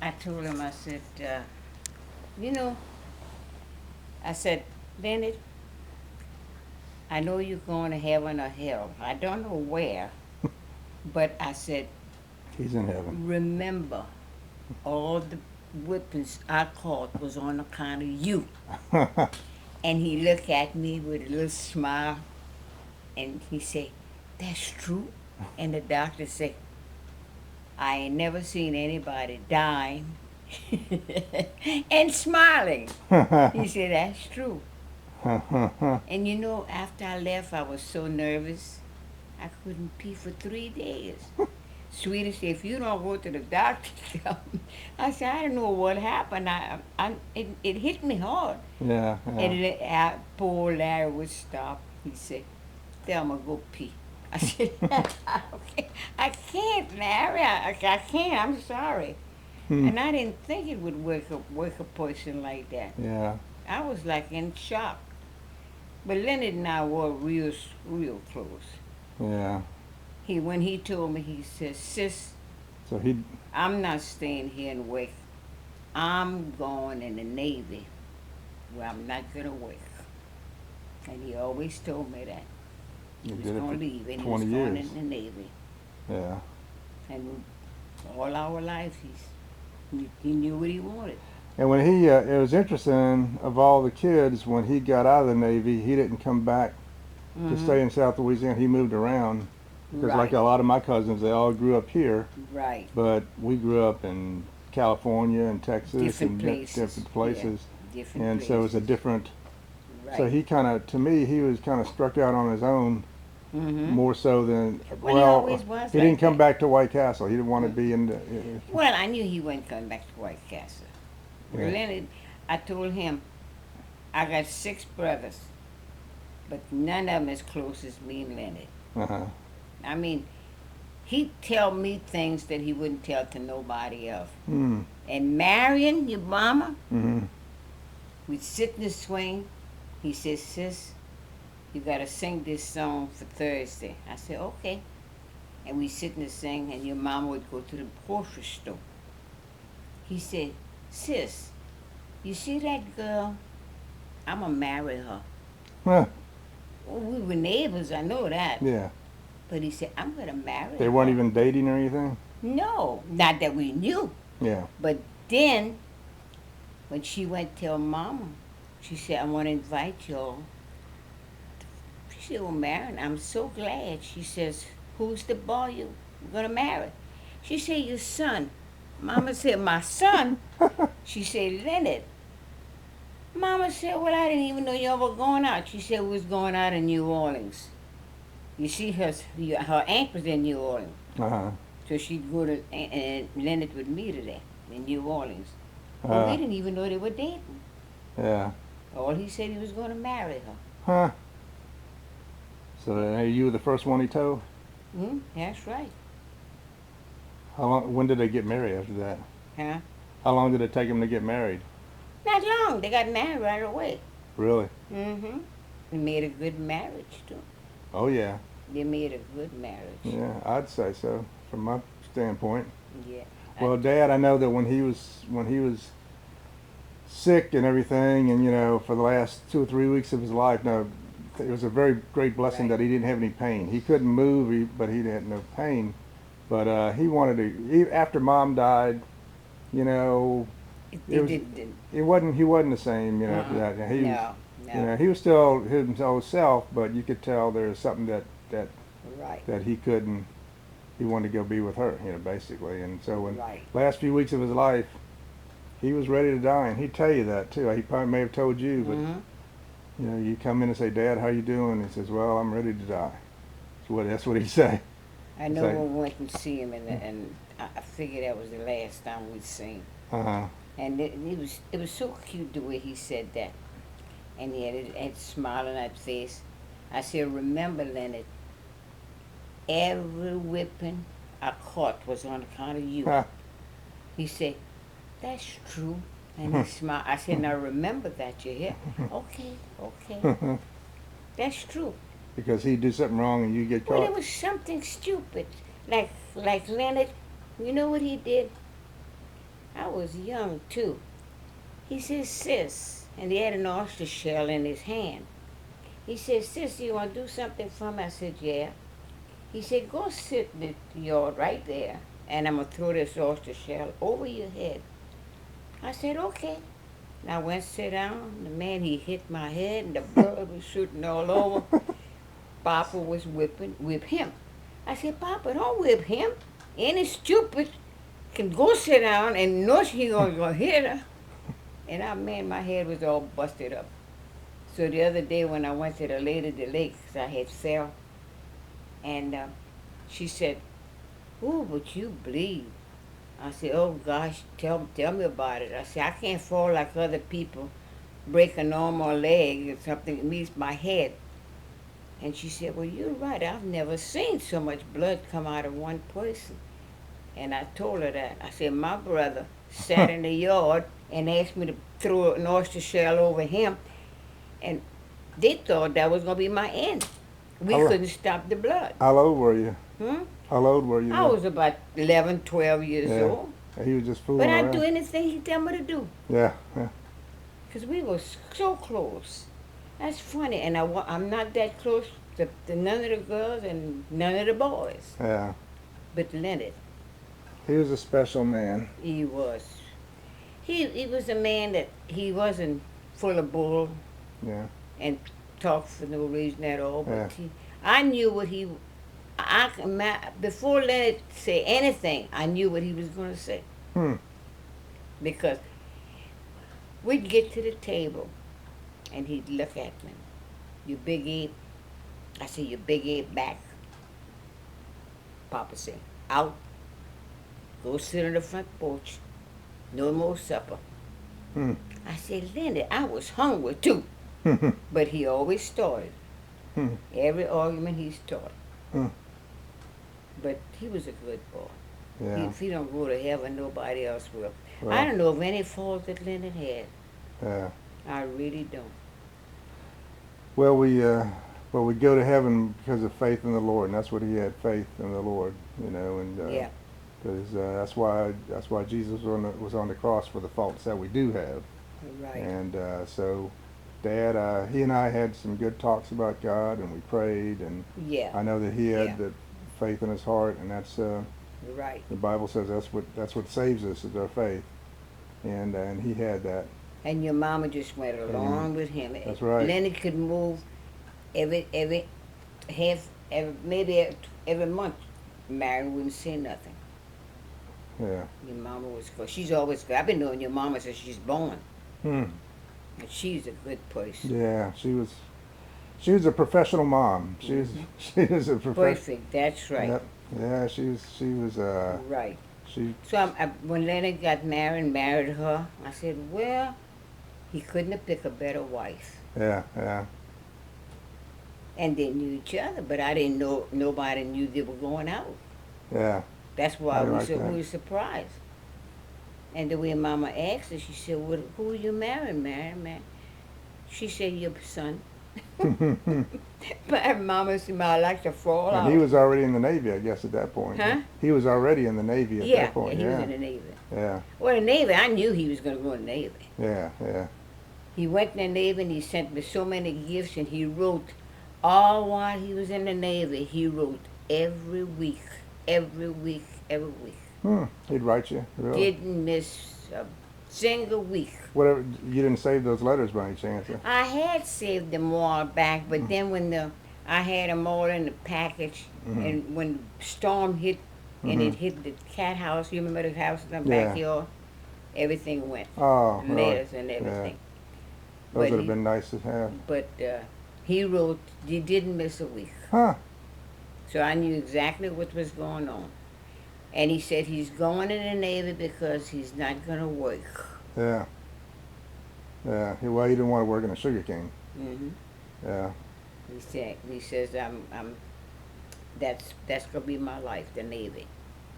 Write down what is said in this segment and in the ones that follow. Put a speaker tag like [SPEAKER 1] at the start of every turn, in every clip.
[SPEAKER 1] I told him, I said, you know, I said, Lennet, I know you're going to heaven or hell. I don't know where, but I said,
[SPEAKER 2] He's in heaven.
[SPEAKER 1] remember, all the whippings I caught was on account of you. And he looked at me with a little smile, and he said, that's true. And the doctor said, I ain't never seen anybody dying and smiling. He said, that's true. And you know, after I left, I was so nervous. I couldn't pee for 3 days. Sweetie said, if you don't go to the doctor, tell me. I said, I don't know what happened. It hit me hard.
[SPEAKER 2] Yeah, yeah.
[SPEAKER 1] And poor Larry would stop. He said, Thelma, go pee. I said, okay, I can't, Larry. I can't. I'm sorry.
[SPEAKER 2] Hmm.
[SPEAKER 1] And I didn't think it would work a person like that.
[SPEAKER 2] Yeah.
[SPEAKER 1] I was like in shock. But Leonard and I were real close.
[SPEAKER 2] Yeah.
[SPEAKER 1] When he told me, he said, sis,
[SPEAKER 2] So he.
[SPEAKER 1] I'm not staying here and work. I'm going in the Navy where I'm not going to work. And he always told me that. He was
[SPEAKER 2] did it
[SPEAKER 1] going
[SPEAKER 2] for
[SPEAKER 1] to leave and he
[SPEAKER 2] 20
[SPEAKER 1] was going
[SPEAKER 2] years.
[SPEAKER 1] in the Navy.
[SPEAKER 2] Yeah.
[SPEAKER 1] And all our life, he knew what he wanted.
[SPEAKER 2] And when he, it was interesting, of all the kids, when he got out of the Navy, he didn't come back to
[SPEAKER 1] Mm-hmm.
[SPEAKER 2] stay in South Louisiana. He moved around. Because like
[SPEAKER 1] Right,
[SPEAKER 2] a lot of my cousins, they all grew up here,
[SPEAKER 1] right.
[SPEAKER 2] but we grew up in California and Texas
[SPEAKER 1] Different
[SPEAKER 2] and
[SPEAKER 1] places.
[SPEAKER 2] different
[SPEAKER 1] Yeah,
[SPEAKER 2] places.
[SPEAKER 1] different
[SPEAKER 2] And so it was a
[SPEAKER 1] places.
[SPEAKER 2] different, so
[SPEAKER 1] Right.
[SPEAKER 2] he kind of, to me, he was kind of struck out on his own
[SPEAKER 1] Mm-hmm.
[SPEAKER 2] more so than,
[SPEAKER 1] Well, he
[SPEAKER 2] well,
[SPEAKER 1] always was
[SPEAKER 2] he didn't
[SPEAKER 1] like
[SPEAKER 2] come
[SPEAKER 1] that.
[SPEAKER 2] back to White Castle. He didn't want to
[SPEAKER 1] Mm.
[SPEAKER 2] be in the,
[SPEAKER 1] Well, I knew he wasn't coming back to White Castle.
[SPEAKER 2] yeah.
[SPEAKER 1] Leonard, I told him, I got 6 brothers, but none of them as close as me and Leonard.
[SPEAKER 2] Uh-huh.
[SPEAKER 1] I mean, he'd tell me things that he wouldn't tell to nobody else.
[SPEAKER 2] Hmm.
[SPEAKER 1] And Marion, your mama,
[SPEAKER 2] Mm-hmm.
[SPEAKER 1] we'd sit in the swing. He said, sis, you got to sing this song for Thursday. I said, okay. And we sit in the sing, and your mama would go to the grocery store. He said, sis, you see that girl? I'm going to marry her.
[SPEAKER 2] Huh.
[SPEAKER 1] Well, we were neighbors, I know that.
[SPEAKER 2] Yeah.
[SPEAKER 1] But he said, I'm going to marry
[SPEAKER 2] They
[SPEAKER 1] her.
[SPEAKER 2] weren't even dating or anything?
[SPEAKER 1] No, not that we knew.
[SPEAKER 2] Yeah.
[SPEAKER 1] But then, when she went to tell Mama, she said, I want to invite y'all. She said, well, Marion, I'm so glad. She says, who's the boy you're going to marry? She said, your son. Mama said, my son? She said, Lennet. Mama said, well, I didn't even know y'all were going out. She said, we was going out in New Orleans. You see, her aunt was in New Orleans.
[SPEAKER 2] Uh-huh.
[SPEAKER 1] So she'd go to, and Lennet would meet her there in New Orleans. But we
[SPEAKER 2] Uh,
[SPEAKER 1] didn't even know they were dating.
[SPEAKER 2] yeah.
[SPEAKER 1] All he said he was going to marry her.
[SPEAKER 2] Huh. So you were the first one he told?
[SPEAKER 1] That's right.
[SPEAKER 2] How long, when did they get married after that?
[SPEAKER 1] Huh?
[SPEAKER 2] How long did it take them to get married?
[SPEAKER 1] Not long. They got married right away.
[SPEAKER 2] Really?
[SPEAKER 1] Mm-hmm. They made a good marriage, too.
[SPEAKER 2] Oh, yeah.
[SPEAKER 1] They made a good marriage.
[SPEAKER 2] Yeah, I'd say so, from my standpoint.
[SPEAKER 1] Yeah.
[SPEAKER 2] Well, Dad, I know that when he was sick and everything, and for the last 2 or 3 weeks of his life, no, it was a very great blessing
[SPEAKER 1] Right.
[SPEAKER 2] that he didn't have any pain. He couldn't move, but he had no pain. But he wanted to. After Mom died, you know, it was.
[SPEAKER 1] It
[SPEAKER 2] It wasn't. He wasn't the same. After
[SPEAKER 1] uh-uh.
[SPEAKER 2] that, he was.
[SPEAKER 1] No, no.
[SPEAKER 2] He was still his old self, but you could tell there was something that
[SPEAKER 1] Right,
[SPEAKER 2] that he couldn't. He wanted to go be with her, basically. And so when
[SPEAKER 1] right.
[SPEAKER 2] last few weeks of his life, he was ready to die, and he'd tell you that too. He probably may have told you, but
[SPEAKER 1] Mm-hmm.
[SPEAKER 2] you come in and say, "Dad, how you doing?" He says, "Well, I'm ready to die." That's what he'd say.
[SPEAKER 1] I
[SPEAKER 2] It's
[SPEAKER 1] know
[SPEAKER 2] like,
[SPEAKER 1] when we went and see him, and I figured that was the last time we'd seen.
[SPEAKER 2] uh huh,
[SPEAKER 1] And it was so cute the way he said that. And he had a smile on that face. I said, remember, Leonard, every whipping I caught was on account of you. He said, that's true. And he smiled. I said, now remember that you're here. Okay, okay. That's true.
[SPEAKER 2] because he'd do something wrong and you get
[SPEAKER 1] Well,
[SPEAKER 2] caught.
[SPEAKER 1] it was something stupid. Like Leonard, you know what he did? was young too. He says, sis, and he had an oyster shell in his hand. He said, sis, you want to do something for me? I said, yeah. He said, go sit in the yard right there, and I'm going to throw this oyster shell over your head. I said, okay. And I went to sit down. The man, he hit my head, and the blood was shooting all over. Papa was whip him. I said, Papa, don't whip him. Any stupid can go sit down and know she gonna hit her. And man, my head was all busted up. So the other day when I went to the lady at the lake, 'cause I had fell, and she said, "Ooh, but you bleed." I said, "Oh gosh, tell me about it." I said, "I can't fall like other people, break an arm or leg or something. It means my head." And she said, "Well, you're right. I've never seen so much blood come out of one person." And I told her that. I said, my brother sat in the yard and asked me to throw an oyster shell over him, and they thought that was going to be my end. We
[SPEAKER 2] How-
[SPEAKER 1] couldn't stop the blood.
[SPEAKER 2] How old were you?
[SPEAKER 1] Hmm?
[SPEAKER 2] How old were you?
[SPEAKER 1] I
[SPEAKER 2] then?
[SPEAKER 1] was about 11, 12 years
[SPEAKER 2] Yeah.
[SPEAKER 1] old.
[SPEAKER 2] He was just fooling
[SPEAKER 1] But
[SPEAKER 2] around.
[SPEAKER 1] I'd do anything he tell me to do.
[SPEAKER 2] Yeah, yeah.
[SPEAKER 1] Because we were so close. That's funny. And I'm not that close to none of the girls and none of the boys.
[SPEAKER 2] Yeah.
[SPEAKER 1] But Lennet,
[SPEAKER 2] He was a special man.
[SPEAKER 1] he was. He was a man that he wasn't full of bull
[SPEAKER 2] Yeah.
[SPEAKER 1] and talk for no reason at all. But
[SPEAKER 2] Yeah.
[SPEAKER 1] I knew what he. Before Lennet say anything, I knew what he was going to say.
[SPEAKER 2] Hmm.
[SPEAKER 1] Because we'd get to the table, and he'd look at me. You big ape. I said, you big ape back. Papa said, out. Go sit on the front porch. No more supper.
[SPEAKER 2] Hmm.
[SPEAKER 1] I said, Linda, I was hungry too. But he always started.
[SPEAKER 2] Hmm.
[SPEAKER 1] Every argument he started.
[SPEAKER 2] Hmm.
[SPEAKER 1] But he was a good boy.
[SPEAKER 2] Yeah.
[SPEAKER 1] If he don't go to heaven, nobody else will.
[SPEAKER 2] Well,
[SPEAKER 1] I don't know of any fault that Lennet had.
[SPEAKER 2] Yeah.
[SPEAKER 1] I really don't.
[SPEAKER 2] Well, we go to heaven because of faith in the Lord, and that's what he had, faith in the Lord, and
[SPEAKER 1] Yeah.
[SPEAKER 2] because that's why Jesus was on the cross for the faults that we do have,
[SPEAKER 1] Right.
[SPEAKER 2] and so Dad, he and I had some good talks about God, and we prayed, and
[SPEAKER 1] Yeah.
[SPEAKER 2] I know that he had
[SPEAKER 1] Yeah.
[SPEAKER 2] the faith in his heart, and that's
[SPEAKER 1] Right.
[SPEAKER 2] the Bible says that's what saves us is our faith, and he had that.
[SPEAKER 1] And your mama just went along with him.
[SPEAKER 2] That's right.
[SPEAKER 1] Lennet could move every maybe every month. Mary wouldn't say nothing.
[SPEAKER 2] Yeah.
[SPEAKER 1] Your mama was good. She's always good. I've been knowing your mama since she's born.
[SPEAKER 2] Hmm.
[SPEAKER 1] And she's a good person.
[SPEAKER 2] Yeah, she was a professional mom. She was a professional.
[SPEAKER 1] Perfect. That's right.
[SPEAKER 2] Yep. Yeah, she was
[SPEAKER 1] Right.
[SPEAKER 2] she
[SPEAKER 1] So when Lennet got married her, I said, well, he couldn't have picked a better wife.
[SPEAKER 2] yeah.
[SPEAKER 1] And they knew each other, but I didn't know, nobody knew they were going out.
[SPEAKER 2] Yeah.
[SPEAKER 1] That's why
[SPEAKER 2] I
[SPEAKER 1] we
[SPEAKER 2] like that.
[SPEAKER 1] were surprised. And the way Mama asked her, she said, well, who are you marrying, man? She said, your son. But Mama said, I like to fall out.
[SPEAKER 2] And he was already in the Navy, I guess, at that point.
[SPEAKER 1] Huh?
[SPEAKER 2] He was already in the Navy at that point.
[SPEAKER 1] He was in the Navy.
[SPEAKER 2] Yeah.
[SPEAKER 1] Well, the Navy, I knew he was going to go in the Navy.
[SPEAKER 2] Yeah.
[SPEAKER 1] He went in the Navy and he sent me so many gifts, and he wrote all while he was in the Navy. He wrote every week.
[SPEAKER 2] He'd write you. Really?
[SPEAKER 1] Didn't miss a single week.
[SPEAKER 2] Whatever. You didn't save those letters by any chance? Huh?
[SPEAKER 1] I had saved them all back, but then when I had them all in the package, and when the storm hit and it hit the cat house, you remember the house in the
[SPEAKER 2] Yeah.
[SPEAKER 1] backyard? Everything went.
[SPEAKER 2] Oh, really?
[SPEAKER 1] Letters and everything.
[SPEAKER 2] Those
[SPEAKER 1] But
[SPEAKER 2] would have been nice to have.
[SPEAKER 1] But he wrote, he didn't miss a week.
[SPEAKER 2] Huh?
[SPEAKER 1] So I knew exactly what was going on. And he said he's going in the Navy because he's not going to work.
[SPEAKER 2] Yeah. Yeah. Well, he didn't want to work in a sugar cane.
[SPEAKER 1] Hmm.
[SPEAKER 2] Yeah.
[SPEAKER 1] He says that's going to be my life, the Navy.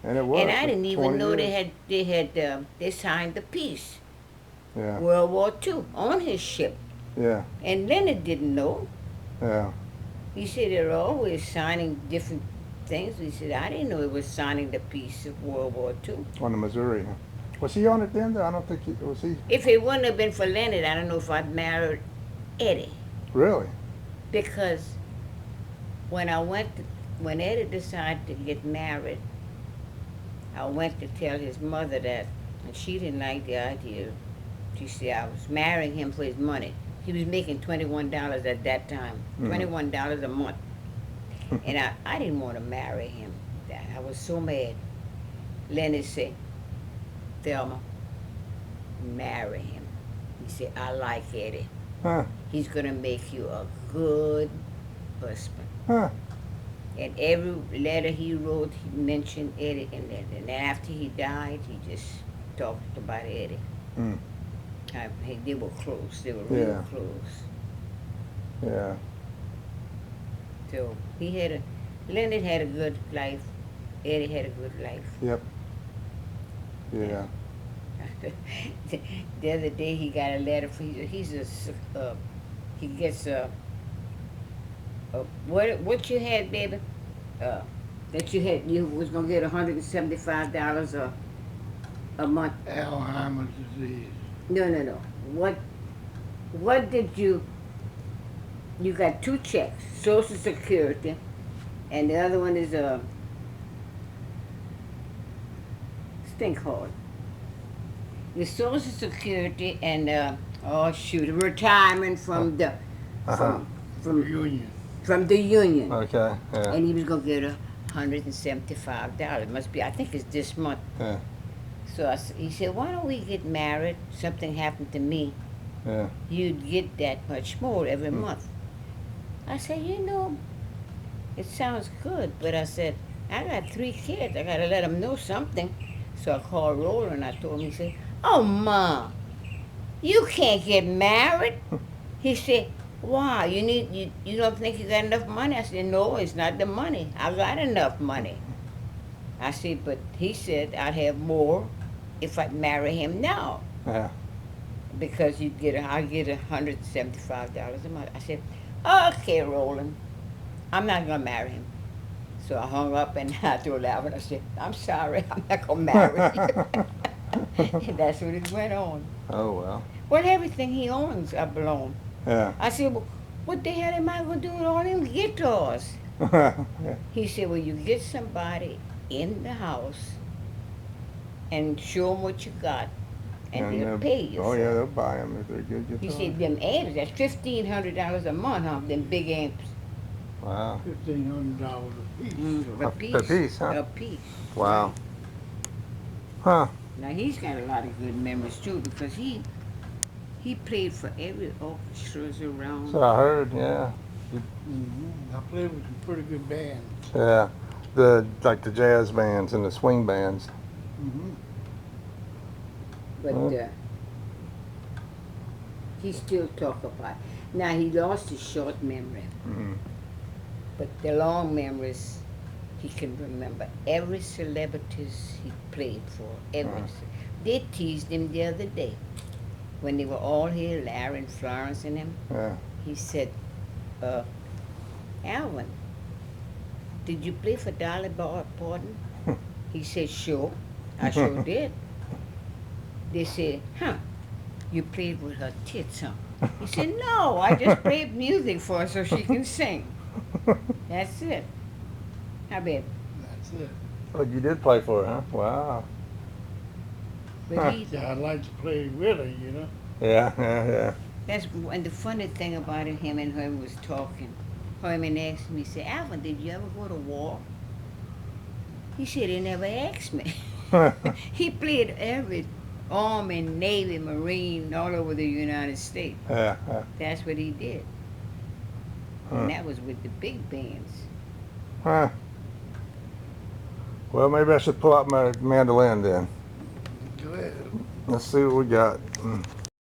[SPEAKER 2] And it was.
[SPEAKER 1] And I
[SPEAKER 2] for
[SPEAKER 1] didn't even
[SPEAKER 2] 20
[SPEAKER 1] know
[SPEAKER 2] years.
[SPEAKER 1] they signed the peace,
[SPEAKER 2] Yeah.
[SPEAKER 1] World War II, on his ship.
[SPEAKER 2] Yeah.
[SPEAKER 1] And Lennet didn't know.
[SPEAKER 2] Yeah.
[SPEAKER 1] He said they're always signing different things. He said, I didn't know it was signing the peace of World War II.
[SPEAKER 2] On the Missouri. Was he on it then? I don't think he was. He
[SPEAKER 1] If it wouldn't have been for Lennet, I don't know if I'd married Eddie.
[SPEAKER 2] really?
[SPEAKER 1] Because when when Eddie decided to get married, I went to tell his mother that, and she didn't like the idea. She said I was marrying him for his money. He was making $21 at that time, $21 a month. And I didn't want to marry him. I was so mad. Lenny said, Thelma, marry him. He said, I like Eddie.
[SPEAKER 2] Huh?
[SPEAKER 1] He's going to make you a good husband.
[SPEAKER 2] Huh?
[SPEAKER 1] And every letter he wrote, he mentioned Eddie in it. And after he died, he just talked about Eddie.
[SPEAKER 2] Mm.
[SPEAKER 1] They were close. They were real
[SPEAKER 2] Yeah.
[SPEAKER 1] close.
[SPEAKER 2] Yeah.
[SPEAKER 1] So Leonard had a good life. Eddie had a good life.
[SPEAKER 2] Yep. Yeah.
[SPEAKER 1] The other day he got a letter from he gets what you had, baby, that you was gonna get $175 a month.
[SPEAKER 3] Alzheimer's disease.
[SPEAKER 1] No. What did you got two checks, Social Security, and the other one is a stink hard. The Social Security and retirement from the
[SPEAKER 2] Uh-huh.
[SPEAKER 1] from
[SPEAKER 3] Union.
[SPEAKER 1] from the union,
[SPEAKER 2] Okay. Yeah.
[SPEAKER 1] and he was gonna get $175. Must be, I think it's this month.
[SPEAKER 2] Yeah.
[SPEAKER 1] So he said, why don't we get married? Something happened to me.
[SPEAKER 2] Yeah.
[SPEAKER 1] You'd get that much more every month. I said, it sounds good, but I said, I got 3 kids. I got to let them know something. So I called Roland and I told him, he said, oh, Ma, you can't get married. He said, why? You don't think you got enough money? I said, no, it's not the money. I got enough money. I said, but he said I'd have more if I marry him now.
[SPEAKER 2] Yeah.
[SPEAKER 1] Because I get $175 a month. I said, okay, Roland, I'm not gonna marry him. So I hung up and I told Alvin, I said, I'm sorry, I'm not gonna marry you. And that's what it went on.
[SPEAKER 2] Oh well.
[SPEAKER 1] Well, everything he owns, I belong.
[SPEAKER 2] Yeah.
[SPEAKER 1] I said, well, what the hell am I gonna do with all them guitars?
[SPEAKER 2] Yeah.
[SPEAKER 1] He said, well, you get somebody in the house and show them what you got, and they'll pay you.
[SPEAKER 2] Oh
[SPEAKER 1] for
[SPEAKER 2] yeah,
[SPEAKER 1] it.
[SPEAKER 2] they'll buy them if they're good
[SPEAKER 1] He
[SPEAKER 2] guitars.
[SPEAKER 1] said, them amps, that's $1,500 a month, huh? Them big amps.
[SPEAKER 2] Wow.
[SPEAKER 3] $1,500 a piece.
[SPEAKER 1] A piece.
[SPEAKER 2] A piece, huh?
[SPEAKER 1] A piece.
[SPEAKER 2] Wow. Huh.
[SPEAKER 1] Now, he's got a lot of good memories, too, because he played for every orchestras around.
[SPEAKER 2] So I heard. Yeah.
[SPEAKER 3] I played with some pretty good bands.
[SPEAKER 2] Yeah. Like the jazz bands and the swing bands.
[SPEAKER 1] But he still talk about it. Now, he lost his short memory,
[SPEAKER 2] Mm-hmm.
[SPEAKER 1] but the long memories, he can remember every celebrities he played for. They teased him the other day when they were all here, Larry and Florence and him.
[SPEAKER 2] Yeah.
[SPEAKER 1] He said, Alvin, did you play for Dolly Parton? He said, sure. I sure did. They said, you played with her tits, huh? He said, no, I just played music for her so she can sing. That's it. How about?
[SPEAKER 3] That's it.
[SPEAKER 2] Oh, you did play for her, huh? Wow.
[SPEAKER 1] But he,
[SPEAKER 3] Yeah, I'd like to play with her, you know.
[SPEAKER 2] Yeah.
[SPEAKER 1] and the funny thing about it, him and her was talking. Herman asked me, he said, Alvin, did you ever go to war? He said, he never asked me. He played every Army, Navy, Marine, all over the United States.
[SPEAKER 2] Yeah.
[SPEAKER 1] That's what he did.
[SPEAKER 2] Huh.
[SPEAKER 1] And that was with the big bands.
[SPEAKER 2] Huh. Well, maybe I should pull out my mandolin then.
[SPEAKER 3] Go ahead.
[SPEAKER 2] Let's see what we got.